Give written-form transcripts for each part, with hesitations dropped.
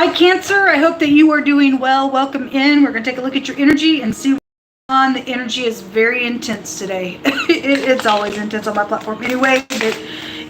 Hi, Cancer. I hope that you are doing well. Welcome in. We're going to take a look at your energy and see what's on. The energy is very intense today. It's always intense on my platform anyway. But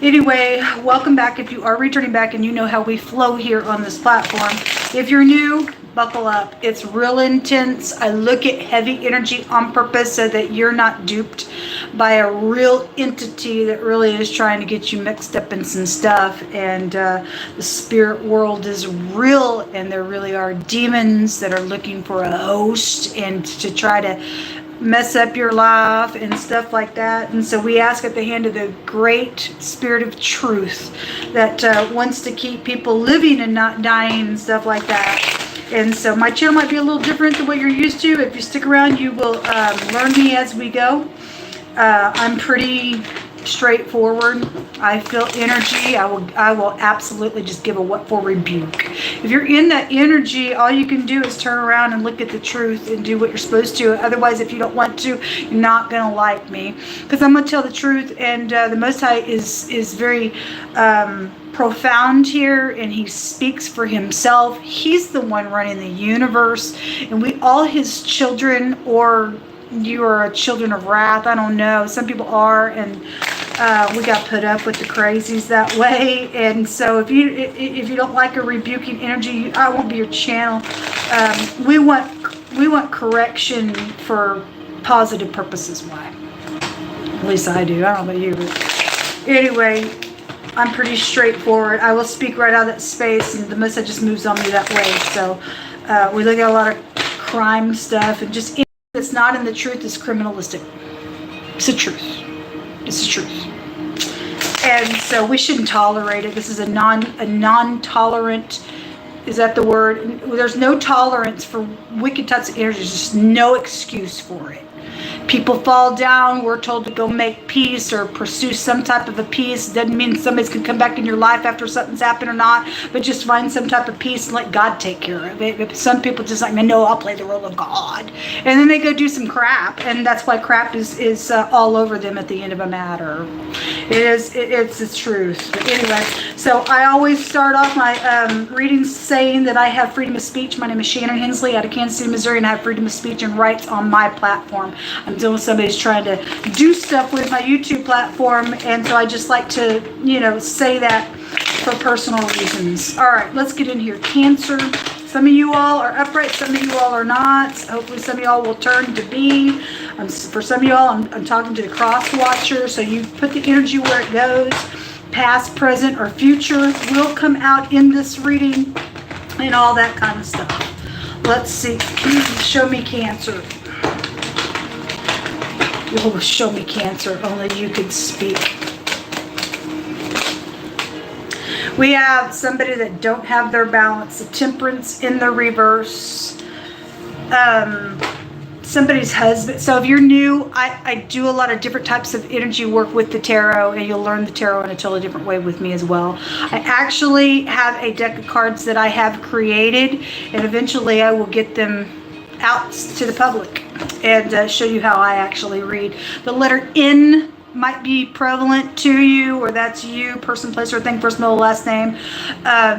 anyway, welcome back. If you are returning back and you know how we flow here on this platform. If you're new, buckle up. It's real intense. I look at heavy energy on purpose so that you're not duped by a real entity that really is trying to get you mixed up in some stuff. And the spirit world is real, and there really are demons that are looking for a host and to try to mess up your life and stuff like that. And so we ask at the hand of the great spirit of truth that wants to keep people living and not dying and stuff like that. And so my channel might be a little different than what you're used to. If you stick around, you will learn me as we go. I'm pretty straightforward. I feel energy. I will absolutely just give a what for rebuke. If you're in that energy, all you can do is turn around and look at the truth and do what you're supposed to. Otherwise, if you don't want to, you're not going to like me, because I'm going to tell the truth. And the Most High is very profound here, and he speaks for himself. He's the one running the universe, and we all his children, or you are children of wrath. I don't know. Some people are, and we got put up with the crazies that way. And so if you don't like a rebuking energy, I won't be your channel. We want correction for positive purposes. Why? At least I do. I don't know about you, but anyway, I'm pretty straightforward. I will speak right out of that space, and the Most just moves on me that way. So we look at a lot of crime stuff, and just anything that's not in the truth is criminalistic. It's the truth. It's the truth. And so we shouldn't tolerate it. This is a non-tolerant, is that the word? There's no tolerance for wicked types of energy. There's just no excuse for it. People fall down. We're told to go make peace or pursue some type of a peace. Doesn't mean somebody's going to come back in your life after something's happened or not, but just find some type of peace and let God take care of it. Some people just like, no, I'll play the role of God. And then they go do some crap, and that's why crap is all over them at the end of a matter. It's the truth. But anyway, so I always start off my readings saying that I have freedom of speech. My name is Shannon Hensley out of Kansas City, Missouri, and I have freedom of speech and rights on my platform. Until somebody's trying to do stuff with my YouTube platform, and so I just like to, say that for personal reasons. All right, let's get in here. Cancer. Some of you all are upright, some of you all are not. Hopefully some of y'all will turn to be. For some of y'all, I'm talking to the cross watcher, so you put the energy where it goes. Past, present, or future will come out in this reading, and all that kind of stuff. Let's see. Show me Cancer. Oh, show me Cancer. Only you can speak. We have somebody that don't have their balance. The Temperance in the reverse. Somebody's husband. So if you're new, I do a lot of different types of energy work with the tarot, and you'll learn the tarot in a totally different way with me as well. I actually have a deck of cards that I have created, and eventually I will get them out to the public and show you how I actually read. The letter N might be prevalent to you, or that's you, person, place, or thing, first, middle, last name.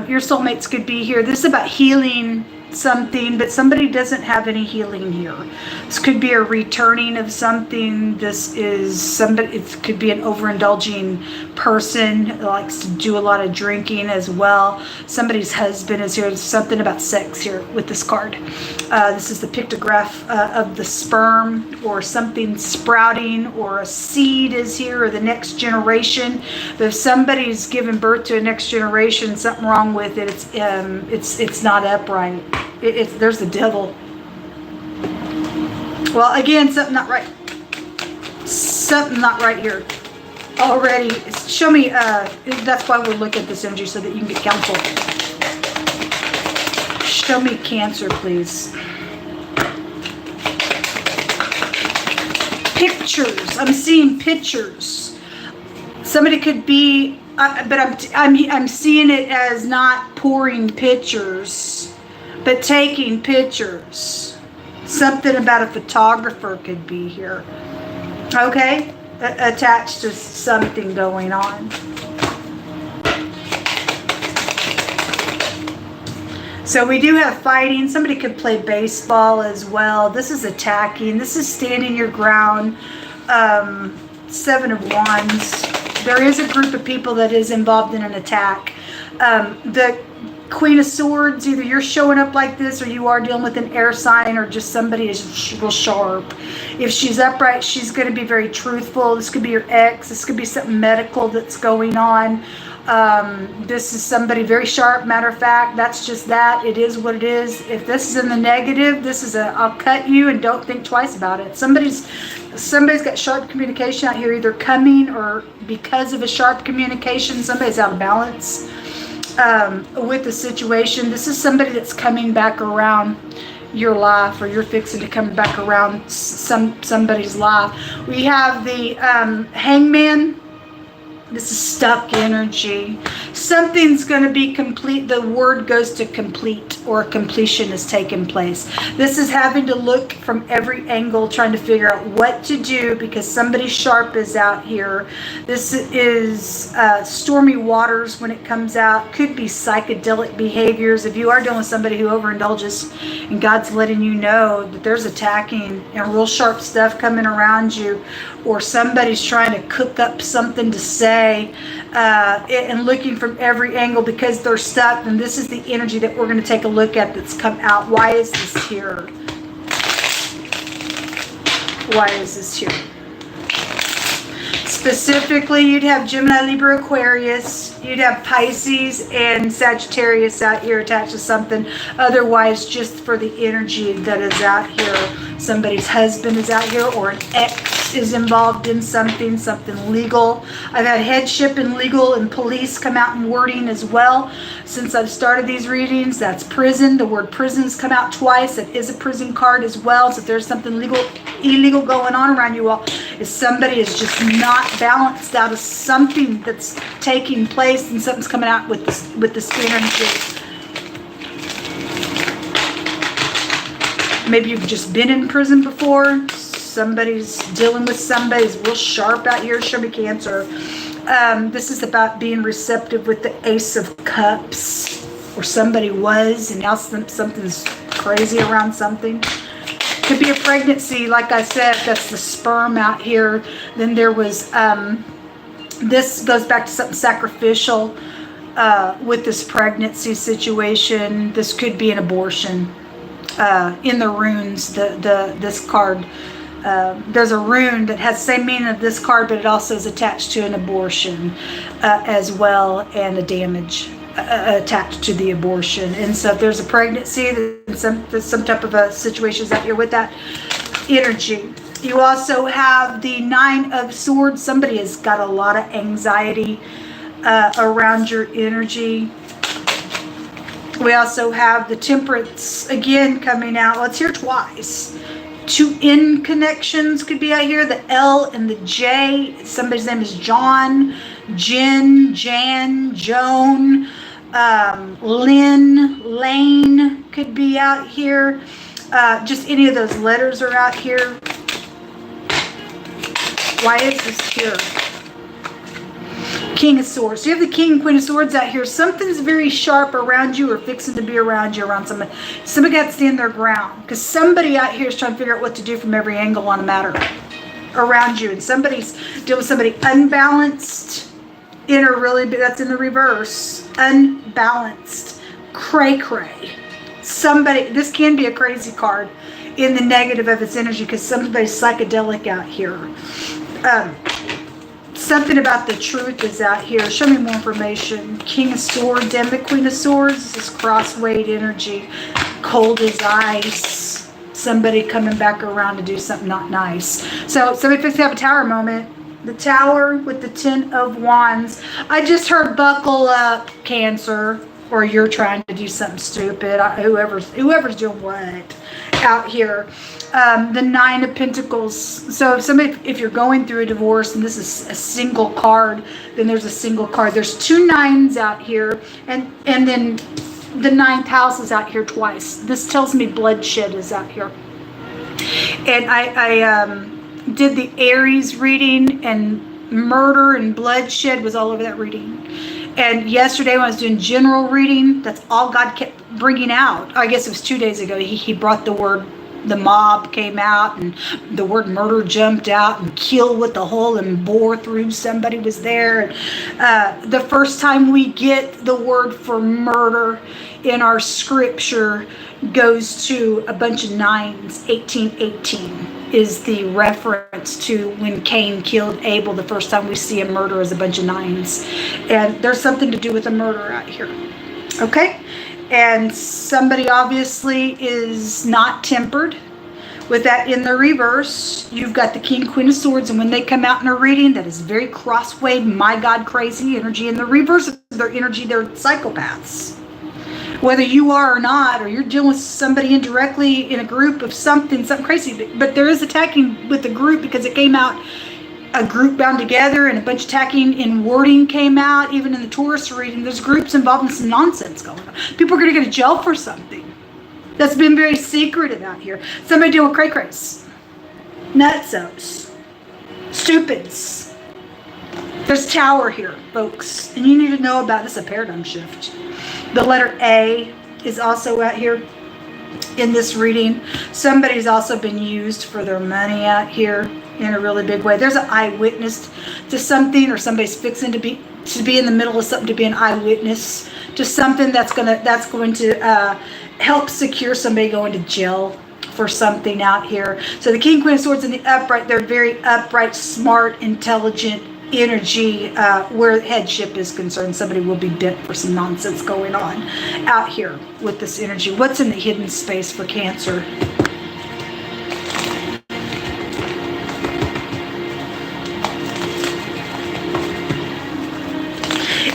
Your soulmates could be here. This is about healing something, but somebody doesn't have any healing here. This could be a returning of something. This is somebody, it could be an overindulging person that likes to do a lot of drinking as well. Somebody's husband is here. There's something about sex here with this card. This is the pictograph of the sperm, or something sprouting, or a seed is here, or the next generation. But if somebody's given birth to a next generation, something wrong with it. It's not upright. There's the devil. Well, again, something not right. Something not right here. Already, show me. That's why we're looking at this energy, so that you can get counsel. Show me Cancer, please. Pictures. I'm seeing pictures. Somebody could be, but I'm seeing it as not pouring pictures, but taking pictures. Something about a photographer could be here. Okay? Attached to something going on. So we do have fighting. Somebody could play baseball as well. This is attacking. This is standing your ground. 7 of Wands. There is a group of people that is involved in an attack. The Queen of Swords, either you're showing up like this or you are dealing with an air sign or just somebody is real sharp. If she's upright, she's going to be very truthful. This could be your ex. This could be something medical that's going on. This is somebody very sharp. Matter of fact, that's just that. It is what it is. If this is in the negative, this is I'll cut you and don't think twice about it. Somebody's got sharp communication out here, either coming or because of a sharp communication, somebody's out of balance with the situation. This is somebody that's coming back around your life, or you're fixing to come back around somebody's life. We have the Hangman. This is stuck energy. Something's going to be complete. The word goes to complete, or completion has taken place. This is having to look from every angle, trying to figure out what to do because somebody sharp is out here. This is stormy waters when it comes out. Could be psychedelic behaviors. If you are dealing with somebody who overindulges and God's letting you know that there's attacking and real sharp stuff coming around you, or somebody's trying to cook up something to say, and looking from every angle because they're stuck, then this is the energy that we're going to take a look at that's come out. Why is this here? Why is this here? Specifically, you'd have Gemini, Libra, Aquarius. You'd have Pisces and Sagittarius out here attached to something. Otherwise, just for the energy that is out here. Somebody's husband is out here, or an ex is involved in something legal. I've had headship and legal and police come out in wording as well. Since I've started these readings, that's prison. The word prison's come out twice. That is a prison card as well. So if there's something illegal going on around you all, if somebody is just not balanced out of something that's taking place, and something's coming out with this energy. Maybe you've just been in prison before. Somebody's dealing with somebody's real sharp out here. Show me Cancer. This is about being receptive with the Ace of Cups, or somebody was, and now something's crazy around something. Could be a pregnancy, like I said. That's the sperm out here. Then there was this goes back to something sacrificial with this pregnancy situation. This could be an abortion. In the runes, this card, there's a rune that has the same meaning of this card, but it also is attached to an abortion as well, and a damage attached to the abortion. And so if there's a pregnancy, there's some type of a situation out here with that energy. You also have the 9 of Swords. Somebody has got a lot of anxiety around your energy. We also have the Temperance again coming out. Well, it's here twice. 2 N connections could be out here. The L and the J. Somebody's name is John, Jen, Jan, Joan, Lynn, Lane could be out here. Just any of those letters are out here. Why is this here? King of Swords. You have the King and Queen of Swords out here. Something's very sharp around you, or fixing to be around you, around somebody. Somebody got to stand their ground, because somebody out here is trying to figure out what to do from every angle on a matter around you. And somebody's dealing with somebody unbalanced in a really, that's in the reverse. Unbalanced. Cray-cray. Somebody, this can be a crazy card in the negative of its energy, because somebody's psychedelic out here. Something about the truth is out here. Show me more information. King of Swords and the Queen of Swords. This is cross-weight energy. Cold as ice. Somebody coming back around to do something not nice. So somebody fixing to have a Tower moment. The Tower with the 10 of Wands. I just heard buckle up, Cancer. Or you're trying to do something stupid. Whoever's doing what out here. The 9 of Pentacles. So if you're going through a divorce and this is a single card, then there's a single card. There's 2 9s out here, and then the 9th house is out here twice. This tells me bloodshed is out here. And I did the Aries reading, and murder and bloodshed was all over that reading. And yesterday when I was doing general reading, that's all God kept bringing out. I guess it was 2 days ago. He brought the word, the mob came out, and the word murder jumped out, and kill with the hole and bore through somebody was there. The first time we get the word for murder in our scripture goes to a bunch of 9s. 1818 is the reference to when Cain killed Abel. The first time we see a murder is a bunch of 9s. And there's something to do with a murder out here. Okay? And somebody obviously is not tempered. With that in the reverse, you've got the King, Queen of Swords, and when they come out in a reading, that is very crosswayed, my God, crazy energy. In the reverse of their energy, they're psychopaths. Whether you are or not, or you're dealing with somebody indirectly in a group of something crazy, but there is attacking with the group because it came out a group bound together, and a bunch of attacking in wording came out. Even in the Taurus reading, there's groups involved in some nonsense going on. People are going to go to jail for something that's been very secretive out here. Somebody dealing with cray-crays, nutsos, stupids. There's Tower here, folks, and you need to know about this. A paradigm shift. The letter A is also out here in this reading. Somebody's also been used for their money out here in a really big way. There's an eyewitness to something, or somebody's fixing to be in the middle of something, to be an eyewitness to something that's going to help secure somebody going to jail for something out here. So the King, Queen of Swords in the upright, they're very upright, smart, intelligent energy. Where headship is concerned, somebody will be bent for some nonsense going on out here with this energy. What's in the hidden space for Cancer?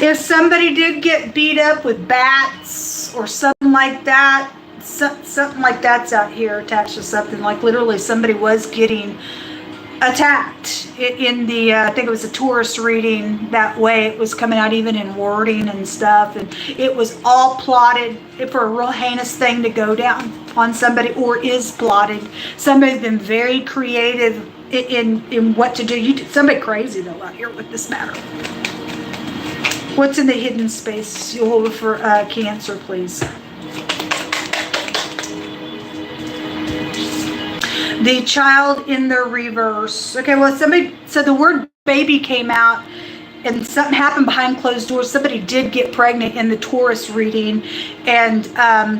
If somebody did get beat up with bats or something like that, something like that's out here attached to something, like literally somebody was getting attacked in the I think it was a Taurus reading. That way it was coming out even in wording and stuff, and it was all plotted for a real heinous thing to go down on somebody, or is plotted. Somebody's been very creative in what to do. Somebody crazy though out here with this matter. What's in the hidden space? You'll hold it for Cancer, please. The Child in the reverse. Okay, well, somebody said the word baby came out, and something happened behind closed doors. Somebody did get pregnant in the Taurus reading, and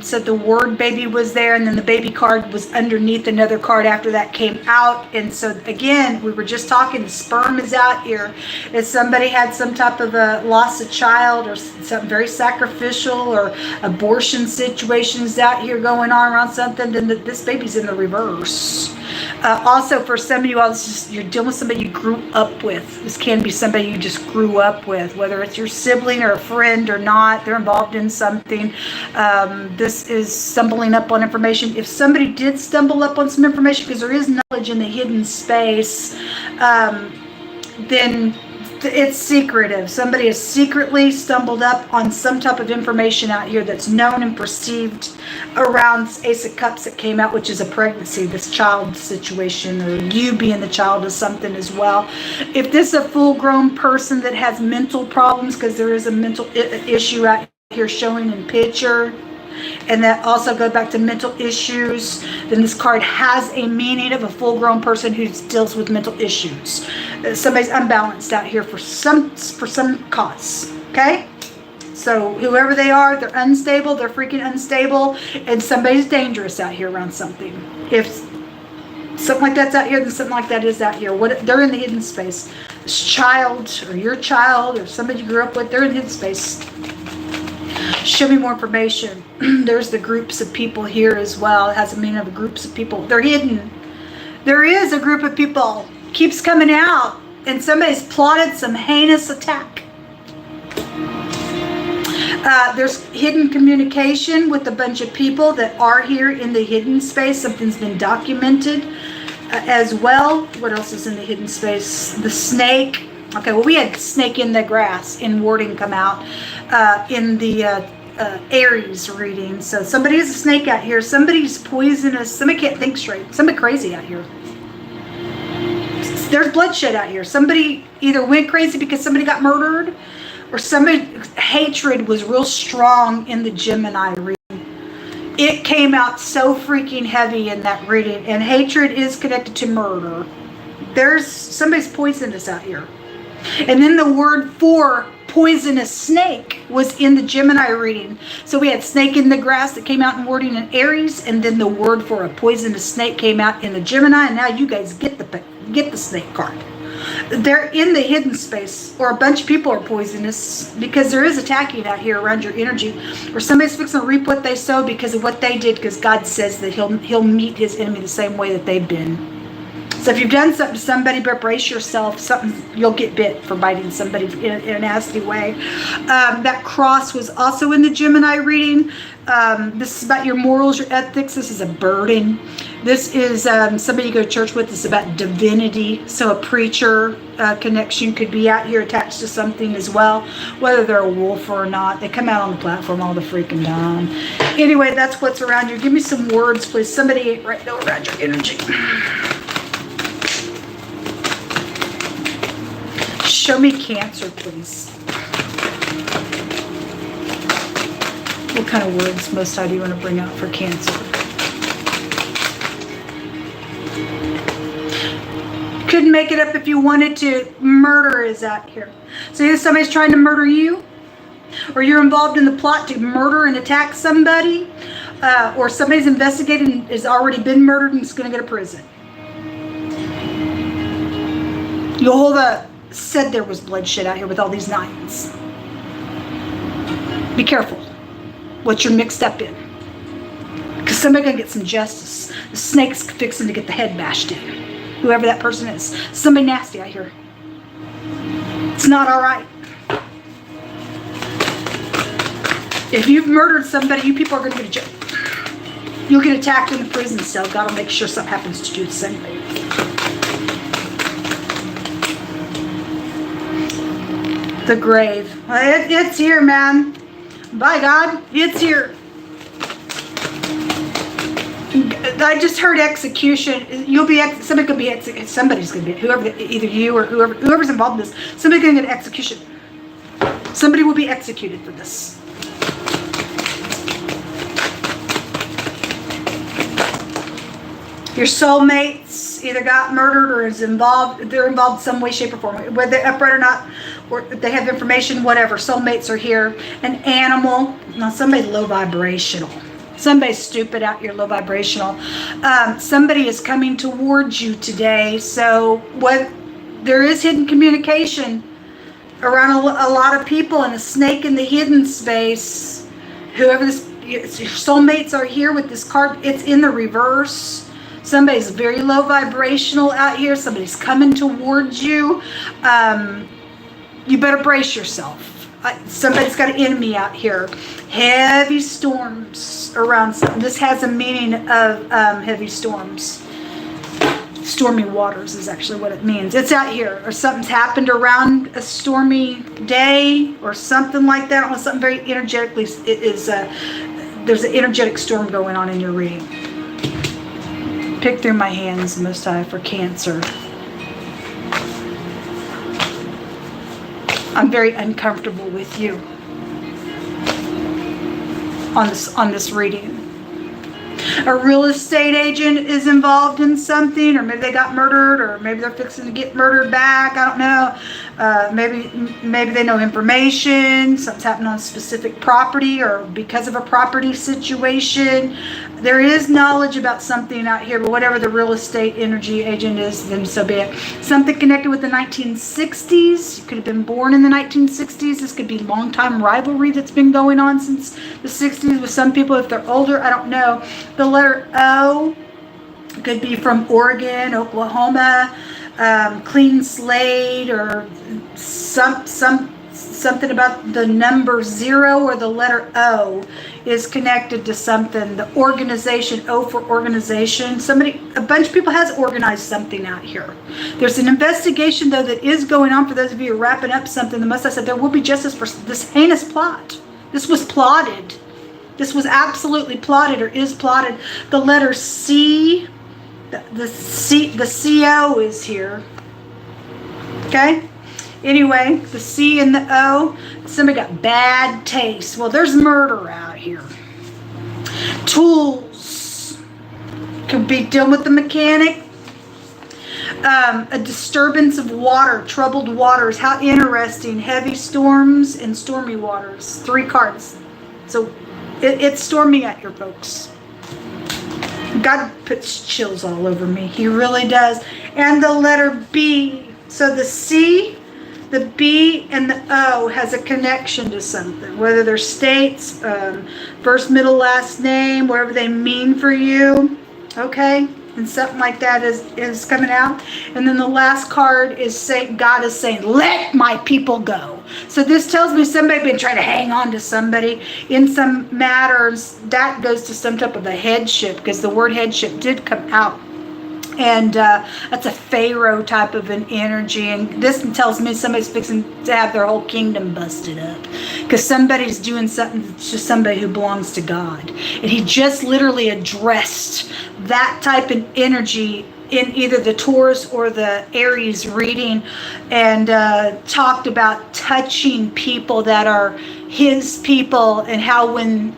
said the word baby was there, and then the baby card was underneath another card after that came out. And so again, we were just talking, the sperm is out here. If somebody had some type of a loss of child, or something very sacrificial, or abortion situations out here going on around something, then this baby's in the reverse. Also, for some of you all, you're dealing with somebody you grew up with. This can be somebody you just grew up with, whether it's your sibling or a friend or not. They're involved in something. This is stumbling up on information. If somebody did stumble up on some information, because there is knowledge in the hidden space, then it's secretive. Somebody has secretly stumbled up on some type of information out here that's known and perceived around Ace of Cups that came out, which is a pregnancy, this child situation, or you being the child of something as well. If this is a full-grown person that has mental problems, because there is a mental issue out here showing in picture, and that also goes back to mental issues, then this card has a meaning of a full-grown person who deals with mental issues. Somebody's unbalanced out here for some cause, okay? So whoever they are, they're unstable, they're freaking unstable, and somebody's dangerous out here around something. If something like that's out here, then something like that is out here. They're in the hidden space. This child, or your child, or somebody you grew up with, they're in the hidden space. Show me more information. There's the groups of people here as well. It has a meaning of groups of people. They're hidden. There is a group of people. Keeps coming out. And somebody's plotted some heinous attack. There's hidden communication with a bunch of people that are here in the hidden space. Something's been documented as well. What else is in the hidden space? The snake. Okay, well, we had snake in the grass in wording come out in the Aries reading. So somebody is a snake out here. Somebody's poisonous. Somebody can't think straight. Somebody crazy out here. There's bloodshed out here. Somebody either went crazy because somebody got murdered, or somebody's hatred was real strong in the Gemini reading. It came out so freaking heavy in that reading. And hatred is connected to murder. There's somebody's poisonous out here. And then the word for poisonous snake was in the Gemini reading. So we had snake in the grass that came out in wording in Aries, and then the word for a poisonous snake came out in the Gemini, and now you guys get the snake card. They're in the hidden space, or a bunch of people are poisonous, because there is attacking out here around your energy, or somebody's fixing to reap what they sow because of what they did, because God says that he'll meet his enemy the same way that they've been. So if you've done something to somebody, but brace yourself, you'll get bit for biting somebody in a nasty way. That cross was also in the Gemini reading. This is about your morals, your ethics. This is a burden. This is somebody you go to church with. This is about divinity. So a preacher connection could be out here attached to something as well, whether they're a wolf or not. They come out on the platform all the freaking time. Anyway, that's what's around you. Give me some words, please. Somebody right now around your energy. Show me Cancer, please. What kind of words, Most High, do you want to bring out for Cancer? Couldn't make it up if you wanted to. Murder is out here. So either somebody's trying to murder you, or you're involved in the plot to murder and attack somebody, or somebody's investigated and has already been murdered and is going to go to prison. You'll hold a... Said there was bloodshed out here with all these nines. Be careful what you're mixed up in, because somebody's gonna get some justice. The snake's fixing to get the head bashed in, whoever that person is. Somebody nasty out here. It's not all right. If you've murdered somebody, you people are gonna go to jail. You'll get attacked in the prison cell. God will make sure something happens to you the same way. The grave. It's here, man. By God, it's here. I just heard execution. You'll be somebody could be executed. Somebody's gonna be whoever, either you or whoever's involved in this. Somebody's gonna get execution. Somebody will be executed for this. Your soulmates either got murdered or is involved. They're involved in some way, shape, or form. Whether they're upright or not, or they have information, whatever. Soulmates are here. An animal. Now, somebody low vibrational. Somebody's stupid out here, low vibrational. Somebody is coming towards you today. So there is hidden communication around a lot of people, and a snake in the hidden space. Whoever this, your soulmates are here with this card. It's in the reverse. Somebody's very low vibrational out here. Somebody's coming towards you. You better brace yourself. Somebody's got an enemy out here. Heavy storms around something. This has a meaning of heavy storms. Stormy waters is actually what it means. It's out here. Or something's happened around a stormy day or something like that. Or something very energetically. There's an energetic storm going on in your reading. Pick through my hands, Most High, for Cancer. I'm very uncomfortable with you on this reading. A real estate agent is involved in something, or maybe they got murdered, or maybe they're fixing to get murdered back. I don't know. Maybe they know information. Something's happened on a specific property, or because of a property situation. There is knowledge about something out here, but whatever the real estate energy agent is, then so be it. Something connected with the 1960s. You could have been born in the 1960s. This could be long-time rivalry that's been going on since the 60s with some people. If they're older, I don't know. The letter O could be from Oregon, Oklahoma, clean slate, or something about the number 0 or the letter O is connected to something. The organization, O for organization. A bunch of people has organized something out here. There's an investigation, though, that is going on. For those of you who are wrapping up something, the Most High said there will be justice for this heinous plot. This was plotted. This was absolutely plotted, or is plotted. The letter C, the CO is here. Okay? Anyway, the C and the O, somebody got bad taste. Well, there's murder out here. Tools. Could be dealing with the mechanic. A disturbance of water, troubled waters. How interesting. Heavy storms and stormy waters. 3 cards. So it's stormy out here, folks. God puts chills all over me. He really does. And the letter B. So the C, the B, and the O has a connection to something. Whether they're states, first, middle, last name, whatever they mean for you. Okay? And something like that is coming out. And then the last card is saying, God is saying, let my people go. So this tells me somebody been trying to hang on to somebody in some matters. That goes to some type of a headship, because the word headship did come out. And that's a pharaoh type of an energy. And this tells me somebody's fixing to have their whole kingdom busted up. Because somebody's doing something to somebody who belongs to God. And he just literally addressed that type of energy in either the Taurus or the Aries reading. And talked about touching people that are his people. And how when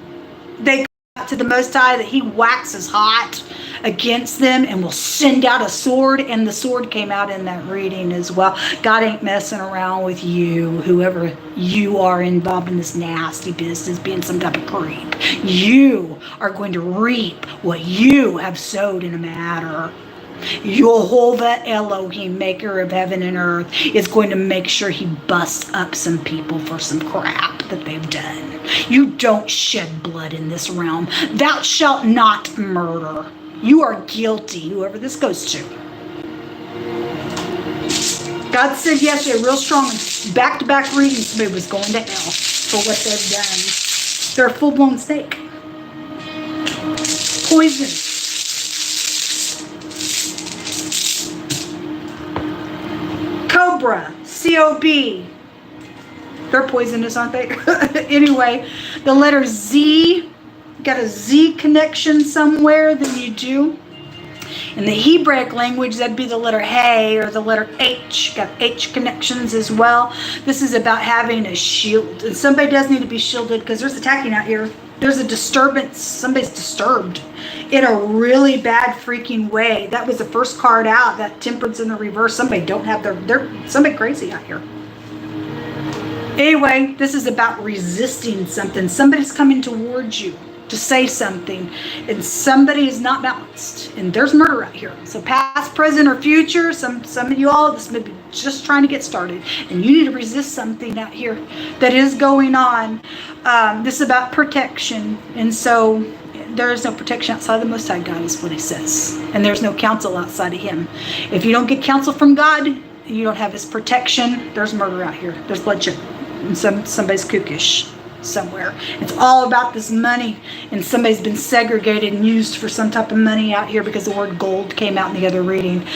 they come to the Most High, that he waxes hot against them and will send out a sword. And the sword came out in that reading as well. God ain't messing around with you, whoever you are involved in this nasty business, being some type of creep. You are going to reap what you have sowed in a matter. Jehovah Elohim, maker of heaven and earth, is going to make sure he busts up some people for some crap that they've done. You don't shed blood in this realm. Thou shalt not murder. You are guilty, whoever this goes to. God said yesterday, real strong, back-to-back readings, somebody was going to hell for what they've done. They're a full-blown snake. Poison. Cobra, C-O-B. They're poisonous, aren't they? Anyway, the letter Z. Got a Z connection somewhere, then you do. In the Hebraic language, that'd be the letter Hey or the letter H. Got H connections as well. This is about having a shield. And somebody does need to be shielded, because there's attacking out here. There's a disturbance. Somebody's disturbed in a really bad freaking way. That was the first card out. That Temperance in the reverse. Somebody don't have they're somebody crazy out here. Anyway, this is about resisting something. Somebody's coming towards you to say something, and somebody is not balanced, and there's murder out here. So past, present, or future, some of you all, this may be just trying to get started, and you need to resist something out here that is going on. This is about protection, and so there is no protection outside of the Most High God, is what he says, and there's no counsel outside of him. If you don't get counsel from God, you don't have his protection. There's murder out here. There's bloodshed, and somebody's kookish somewhere. It's all about this money, and somebody's been segregated and used for some type of money out here, because the word gold came out in the other reading.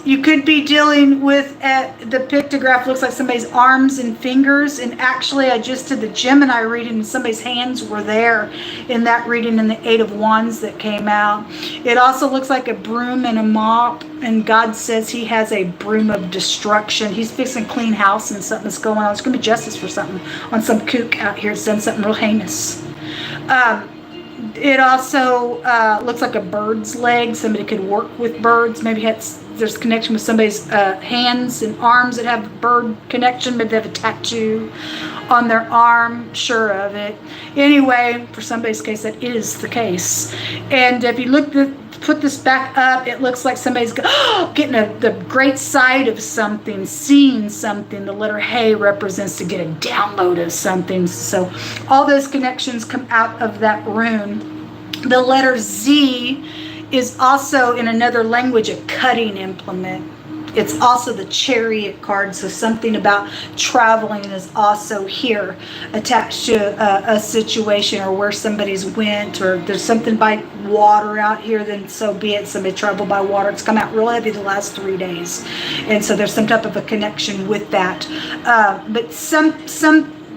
You could be dealing with, the pictograph looks like somebody's arms and fingers, and actually I just did the Gemini reading and somebody's hands were there in that reading, in the 8 of Wands that came out. It also looks like a broom and a mop, and God says he has a broom of destruction. He's fixing a clean house, and something's going on. There's going to be justice for something on some kook out here that's done something real heinous. It also looks like a bird's leg. Somebody could work with birds. Maybe there's a connection with somebody's hands and arms that have bird connection. Maybe they have a tattoo on their arm. Sure of it. Anyway, for somebody's case, that is the case. And if you put this back up, it looks like somebody's getting the great sight of something, seeing something. The letter Hey represents to get a download of something. So all those connections come out of that rune. The letter Z is also, in another language, a cutting implement. It's also the Chariot card, so something about traveling is also here attached to a situation, or where somebody's went, or there's something by water out here, then so be it. Somebody traveled by water. It's come out real heavy the last 3 days, and so there's some type of a connection with that. But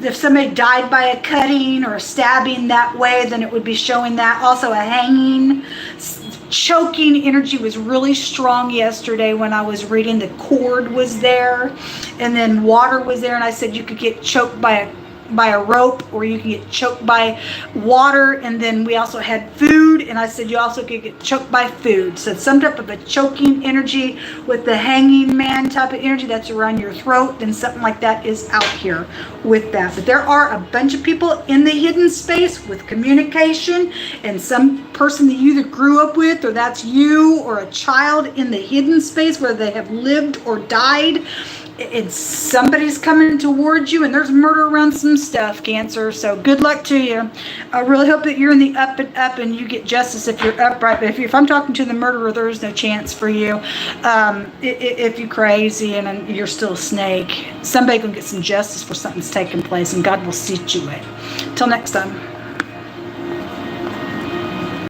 if somebody died by a cutting or a stabbing that way, then it would be showing that. Also a hanging, choking energy was really strong yesterday when I was reading. The cord was there, and then water was there, and I said you could get choked by by a rope, or you can get choked by water. And then we also had food, and I said you also could get choked by food. So some type of a choking energy with the hanging man type of energy that's around your throat, and something like that is out here with that. But there are a bunch of people in the hidden space with communication, and some person that you either grew up with, or that's you, or a child in the hidden space where they have lived or died. It's somebody's coming towards you, and there's murder around some stuff, Cancer. So good luck to you. I really hope that you're in the up and you get justice if you're upright. But if I'm talking to the murderer, there's no chance for you. If you're crazy and you're still a snake, somebody can get some justice for something's taking place, and God will see to it. Till next time.